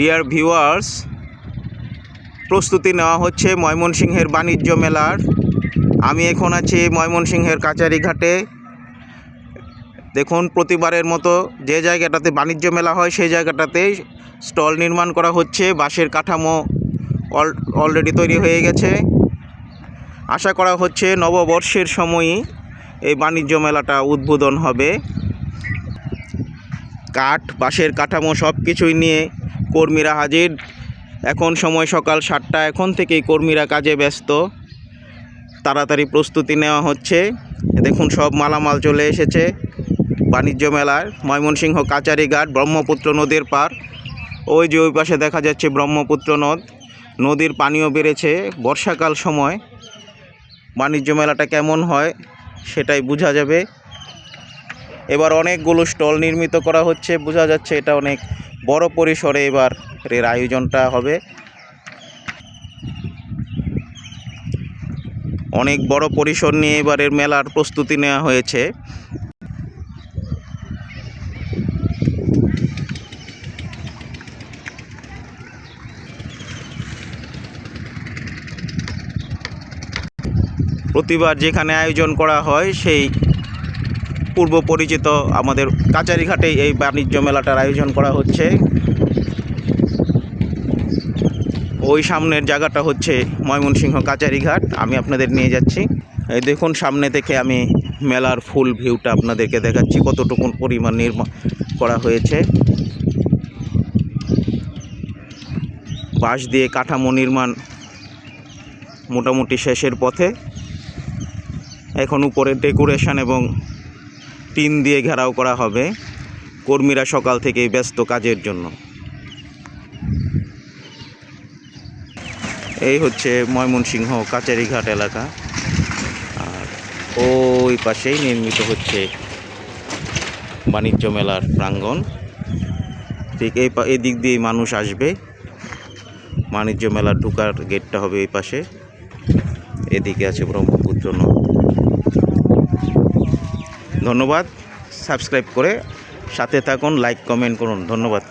Dear viewers, প্রস্তুতি নেওয়া হচ্ছে ময়মনসিংহের বাণিজ্য মেলার। আমি এখন আছি ময়মনসিংহের কাচারিঘাটে। দেখুন, প্রতিবারের মতো যে জায়গাটাতে বাণিজ্য মেলা হয় সেই জায়গাটাতেই স্টল নির্মাণ করা হচ্ছে। বাঁশের কাঠামো অলরেডি তৈরি হয়ে গেছে। আশা করা হচ্ছে নববর্ষের সময়ই এই বাণিজ্য মেলাটা উদ্বোধন হবে। কাঠ, বাঁশের কাঠামো সব কিছুই নিয়ে কর্মীরা হাজির। এখন সময় সকাল 7টা। এখন থেকেই কর্মীরা কাজে ব্যস্ত। তাড়াতাড়ি প্রস্তুতি নেওয়া হচ্ছে। দেখুন, সব মালামাল চলে এসেছে বাণিজ্য মেলার। ময়মনসিংহ কাচারিঘাট, ব্রহ্মপুত্র নদীর পার। ওই যে ওই পাশে দেখা যাচ্ছে ব্রহ্মপুত্র নদীর পানিও বেড়েছে। বর্ষাকাল সময় বাণিজ্য মেলাটা কেমন হয় সেটাই বোঝা যাবে। এবার অনেকগুলো স্টল নির্মিত করা হচ্ছে, বোঝা যাচ্ছে এটা অনেক বড় পরিসরে এবার এর আয়োজনটা হবে। অনেক বড় পরিসর নিয়ে এবারের মেলার প্রস্তুতি নেওয়া হয়েছে। প্রতিবার যেখানে আয়োজন করা হয় সেই পূর্ব পরিচিত আমাদের কাচারিঘাটেই এই বাণিজ্য মেলাটার আয়োজন করা হচ্ছে। ওই সামনের জায়গাটা হচ্ছে ময়মনসিংহ কাচারিঘাট। আমি আপনাদের নিয়ে যাচ্ছি। এই দেখুন, সামনে থেকে আমি মেলার ফুল ভিউটা আপনাদেরকে দেখাচ্ছি, কতটুকু পরিমাণ নির্মাণ করা হয়েছে। বাঁশ দিয়ে কাঠামো নির্মাণ মোটামুটি শেষের পথে। এখন উপরে ডেকোরেশন এবং টিন দিয়ে ঘেরাও করা হবে। কর্মীরা সকাল থেকেই ব্যস্ত কাজের জন্য। এই হচ্ছে ময়মনসিংহ কাচারিঘাট এলাকা। আর ওই পাশেই নির্মিত হচ্ছে বাণিজ্য মেলার প্রাঙ্গণ। ঠিক এই দিক দিয়েই মানুষ আসবে। বাণিজ্য মেলার ঢোকার গেটটা হবে এই পাশে। এদিকে আছে ব্রহ্মপুত্র নদ। ধন্যবাদ। সাবস্ক্রাইব করে সাথে থাকুন, লাইক কমেন্ট করুন। ধন্যবাদ।